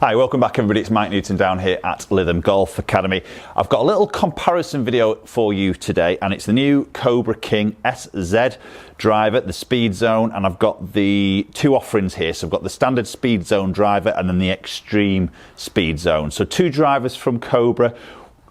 Hi, welcome back everybody, it's Mike Newton down here at Lytham Golf Academy. I've got a little comparison video for you today and it's the new Cobra King SZ driver, the SpeedZone, and I've got the two offerings here. So I've got the standard SpeedZone driver and then the Xtreme SpeedZone. So two drivers from Cobra.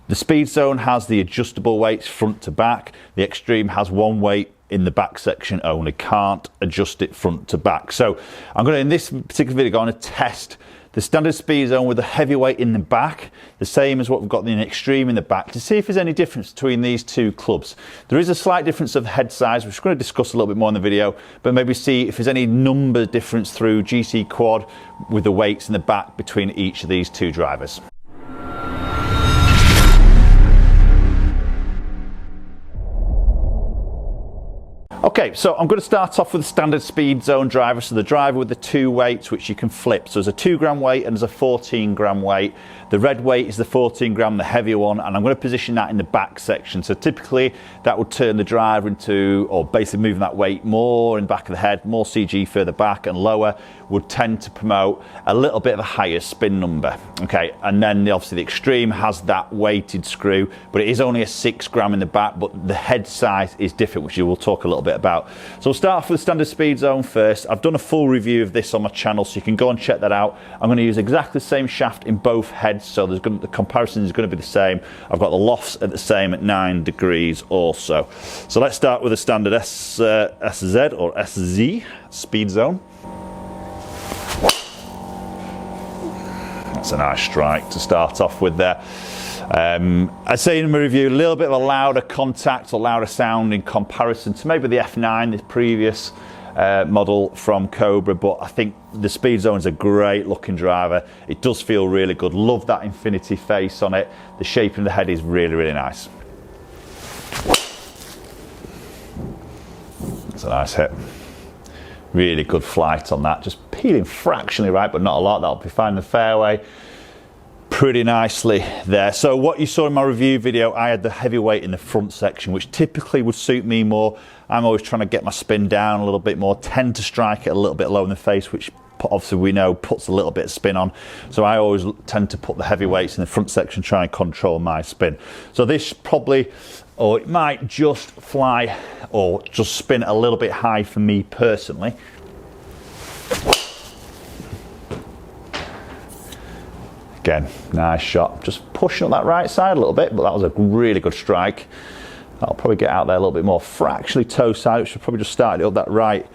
The SpeedZone has the adjustable weights front to back. The Xtreme has one weight in the back section only, can't adjust it front to back. So I'm going to, in this particular video, going to test the standard SpeedZone with the heavyweight in the back, the same as what we've got in the Xtreme in the back, to see if there's any difference between these two clubs. There is a slight difference of head size, which we're going to discuss a little bit more in the video, but maybe see if there's any number difference through GC quad with the weights in the back between each of these two drivers. Okay, so I'm going to start off with the standard SpeedZone driver, so the driver with the two weights which you can flip. So there's a 2 gram weight and there's a 14 gram weight. The red weight is the 14 gram, the heavier one, and I'm going to position that in the back section. So typically that would turn the driver into, or basically moving that weight more in the back of the head, more CG further back, and lower would tend to promote a little bit of a higher spin number. Okay, and then obviously the Xtreme has that weighted screw, but it is only a 6 gram in the back, but the head size is different, which you will talk a little bit about. So we'll start off with the standard SpeedZone first. I've done a full review of this on my channel, so you can go and check that out. I'm going to use exactly the same shaft in both heads, so the comparison is going to be the same. I've got the lofts at the same at 9 degrees also. So let's start with the standard SZ or SZ SpeedZone. That's a nice strike to start off with there. I'd say in my review, a little bit of a louder contact or louder sound in comparison to maybe the F9, the previous model from Cobra, but I think the SpeedZone is a great looking driver. It does feel really good. Love that infinity face on it. The shape of the head is really, really nice. That's a nice hit. Really good flight on that. Just peeling fractionally right, but not a lot. That'll be fine in the fairway. Pretty nicely there. So what you saw in my review video, I had the heavyweight in the front section, which typically would suit me more. I'm always trying to get my spin down a little bit more, tend to strike it a little bit low in the face, which obviously we know puts a little bit of spin on. So I always tend to put the heavyweights in the front section, try and control my spin. So this probably, or it might just fly or just spin a little bit high for me personally. Again, nice shot. Just pushing up that right side a little bit, but that was a really good strike. That'll probably get out there a little bit more. Fractionally toe side, which should probably just start it up that right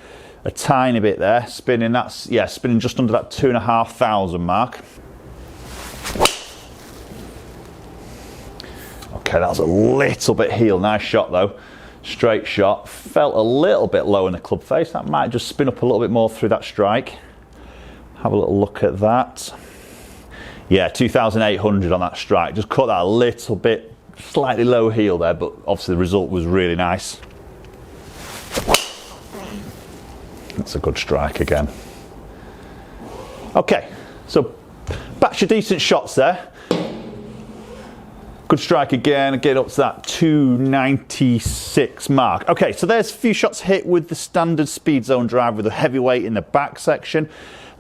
a tiny bit there. Spinning, that's, yeah, spinning just under that 2,500 mark. Okay, that was a little bit heel. Nice shot though. Straight shot. Felt a little bit low in the club face. That might just spin up a little bit more through that strike. Have a little look at that. Yeah, 2,800 on that strike. Just caught that a little bit, slightly low heel there, but obviously the result was really nice. That's a good strike again. Okay, so batch of decent shots there. Good strike again, get up to that 296 mark. Okay, so there's a few shots hit with the standard SpeedZone driver with a heavyweight in the back section.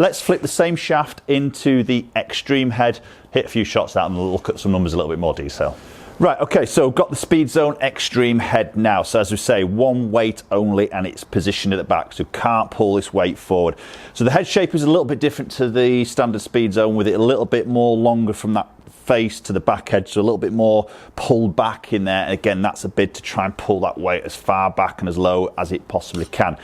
Let's flip the same shaft into the Xtreme head, hit a few shots out and look at some numbers in a little bit more detail. Right, okay, so got the SpeedZone Xtreme head now. So as we say, one weight only and it's positioned at the back, so can't pull this weight forward. So the head shape is a little bit different to the standard SpeedZone, with it a little bit more longer from that face to the back edge, so a little bit more pulled back in there. And again, that's a bid to try and pull that weight as far back and as low as it possibly can.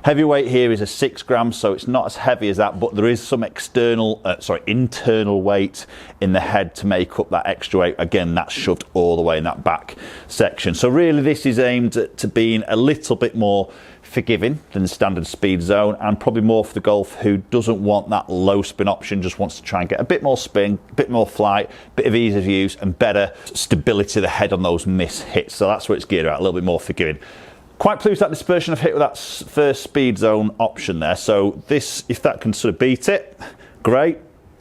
Heavyweight here is a 6 gram, so it's not as heavy as that, but there is some internal weight in the head to make up that extra weight. Again, that's shoved all the way in that back section. So really this is aimed at being a little bit more forgiving than the standard SpeedZone, and probably more for the golf who doesn't want that low spin option, just wants to try and get a bit more spin, a bit more flight, a bit of ease of use and better stability of the head on those miss hits. So that's what it's geared at, a little bit more forgiving. Quite pleased with that dispersion I've hit with that first SpeedZone option there. So this, if that can sort of beat it, great.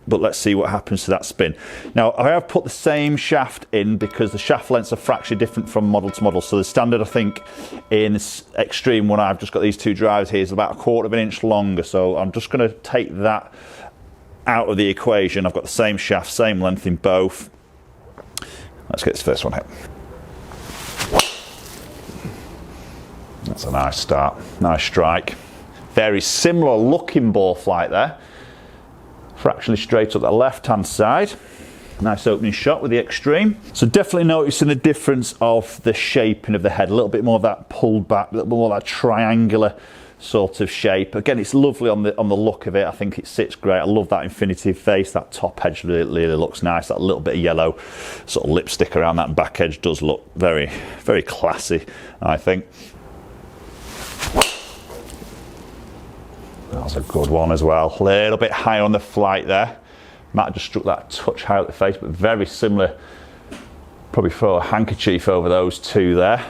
But let's see what happens to that spin. Now, I have put the same shaft in because the shaft lengths are fractionally different from model to model. So the standard, I think, in this Xtreme one, I've just got these two drivers here, is about 1/4 of an inch longer. So I'm just going to take that out of the equation. I've got the same shaft, same length in both. Let's get this first one hit. That's a nice start, nice strike. Very similar looking ball flight there. Fractionally straight up the left hand side. Nice opening shot with the Xtreme. So definitely noticing the difference of the shaping of the head. A little bit more of that pulled back, a little bit more of that triangular sort of shape. Again, it's lovely on the look of it. I think it sits great. I love that infinitive face. That top edge really looks nice. That little bit of yellow sort of lipstick around that back edge does look very, very classy, I think. That was a good one as well. A little bit high on the flight there. Might have just struck that touch high at the face, but very similar. Probably throw a handkerchief over those two there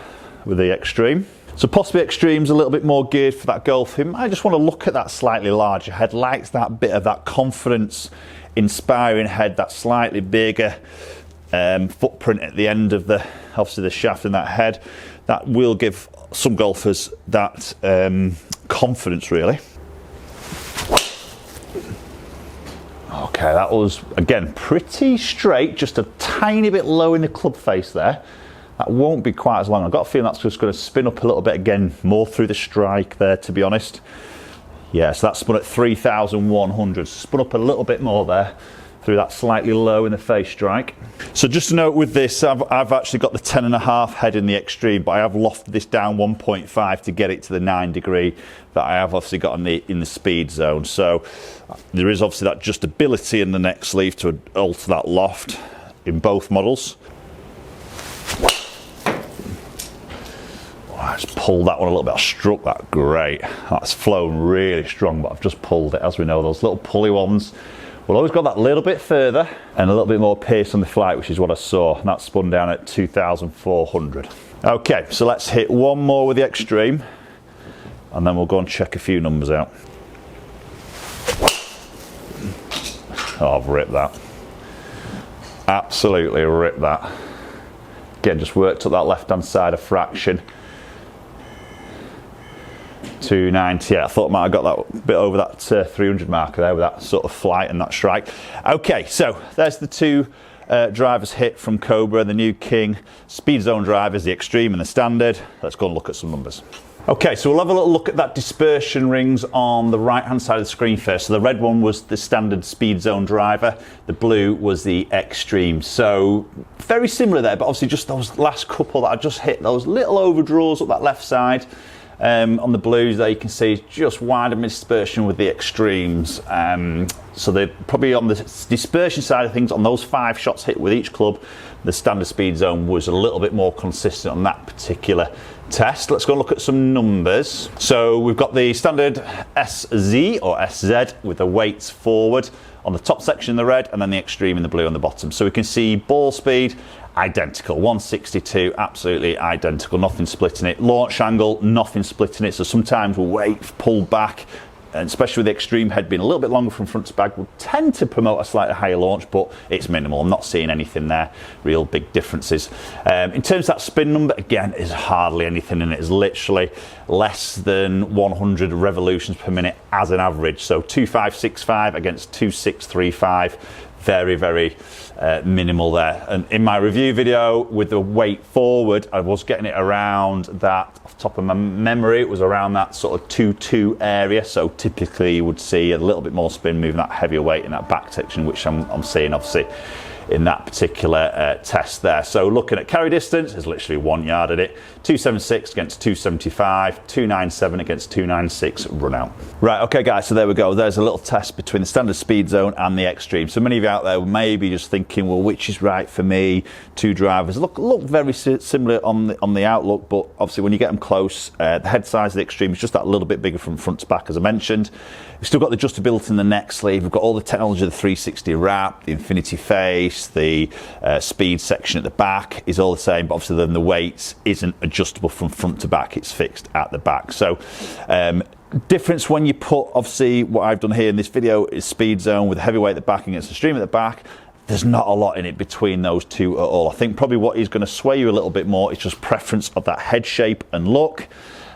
with the Xtreme. So possibly Xtreme's a little bit more geared for that golf. He might just want to look at that slightly larger head. Likes that bit of that confidence, inspiring head, that slightly bigger footprint at the end of the, obviously the shaft in that head. That will give some golfers that confidence really. Okay, that was, again, pretty straight, just a tiny bit low in the club face there. That won't be quite as long. I've got a feeling that's just going to spin up a little bit again, more through the strike there, to be honest. Yeah, so that spun at 3,100, spun up a little bit more there through that slightly low in the face strike. So just to note with this, I've actually got the 10.5 head in the Xtreme, but I have lofted this down 1.5 to get it to the 9 degree that I have obviously got in the SpeedZone. So there is obviously that adjustability in the neck sleeve to alter that loft in both models. I just pulled that one a little bit. I struck that great. That's flown really strong, but I've just pulled it. As we know, those little pulley ones will always got that little bit further and a little bit more pace on the flight, which is what I saw. And that spun down at 2,400. Okay, so let's hit one more with the Xtreme and then we'll go and check a few numbers out. Oh, I've ripped that. Absolutely ripped that. Again, just worked up that left-hand side a fraction. 290. Yeah, I thought I might have got that bit over that 300 marker there with that sort of flight and that strike. Okay, so there's the two drivers hit from Cobra, the new King SpeedZone drivers, the Xtreme and the Standard. Let's go and look at some numbers. Okay, so we'll have a little look at that dispersion rings on the right hand side of the screen first. So the red one was the Standard SpeedZone driver, the blue was the Xtreme. So very similar there, but obviously just those last couple that I just hit, those little overdraws up that left side. On the blues there you can see just wider dispersion with the Xtremes. So they're probably on the dispersion side of things, on those 5 shots hit with each club, the Standard SpeedZone was a little bit more consistent on that particular test. Let's go and look at some numbers. So we've got the Standard SZ or SZ with the weights forward on the top section in the red and then the Xtreme in the blue on the bottom. So we can see ball speed identical, 162, absolutely identical, nothing splitting it. Launch angle, nothing splitting it. So sometimes we'll weight pulled back, and especially with the Xtreme head being a little bit longer from front to back, will tend to promote a slightly higher launch, but it's minimal. I'm not seeing anything there, real big differences. In terms of that spin number, again, is hardly anything in it. It's literally less than 100 revolutions per minute as an average. So 2565 against 2635. Very, very minimal there. And in my review video with the weight forward, I was getting it around that, off the top of my memory, it was around that sort of 2-2 area. So typically you would see a little bit more spin moving that heavier weight in that back section, which I'm seeing obviously in that particular test there. So looking at carry distance, there's literally 1 yard at it. 276 against 275, 297 against 296 run out. Right, okay guys, so there we go. There's a little test between the Standard SpeedZone and the Xtreme. So many of you out there may be just thinking, well, which is right for me? Two drivers look very similar on the outlook, but obviously when you get them close, the head size of the Xtreme is just that little bit bigger from front to back, as I mentioned. We've still got the adjustability in the neck sleeve. We've got all the technology of the 360 wrap, the infinity face, the speed section at the back is all the same, but obviously then the weights isn't adjustable from front to back, it's fixed at the back. So difference when you put, obviously what I've done here in this video is SpeedZone with heavyweight at the back against Xtreme at the back. There's not a lot in it between those two at all. I think probably what is going to sway you a little bit more is just preference of that head shape and look.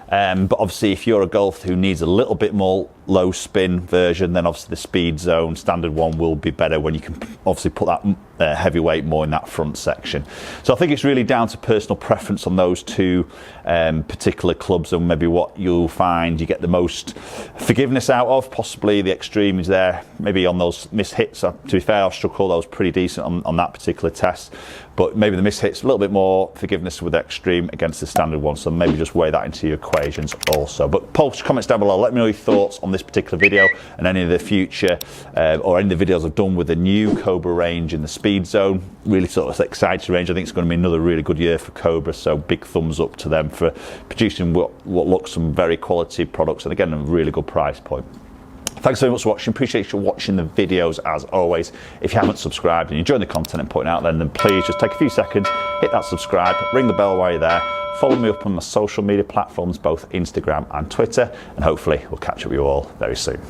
But obviously if you're a golfer who needs a little bit more low spin version, then obviously the SpeedZone standard one will be better when you can obviously put that heavyweight more in that front section. So I think it's really down to personal preference on those two particular clubs, and maybe what you'll find you get the most forgiveness out of. Possibly the Xtreme is there, maybe on those missed hits. To be fair, I've struck all those pretty decent on that particular test, but maybe the missed hits a little bit more forgiveness with the Xtreme against the standard one, so maybe just weigh that into your equations also. But post comments down below, let me know your thoughts on this particular video and any of the future or any of the videos I've done with the new Cobra range in the SpeedZone. Really sort of excited range. I think it's going to be another really good year for Cobra, so big thumbs up to them for producing what looks some very quality products, and again, a really good price point. Thanks very much for watching. Appreciate you watching the videos as always. If you haven't subscribed and you're enjoying the content I'm putting out, then please just take a few seconds, hit that subscribe, ring the bell while you're there, follow me up on my social media platforms, both Instagram and Twitter, and hopefully we'll catch up with you all very soon.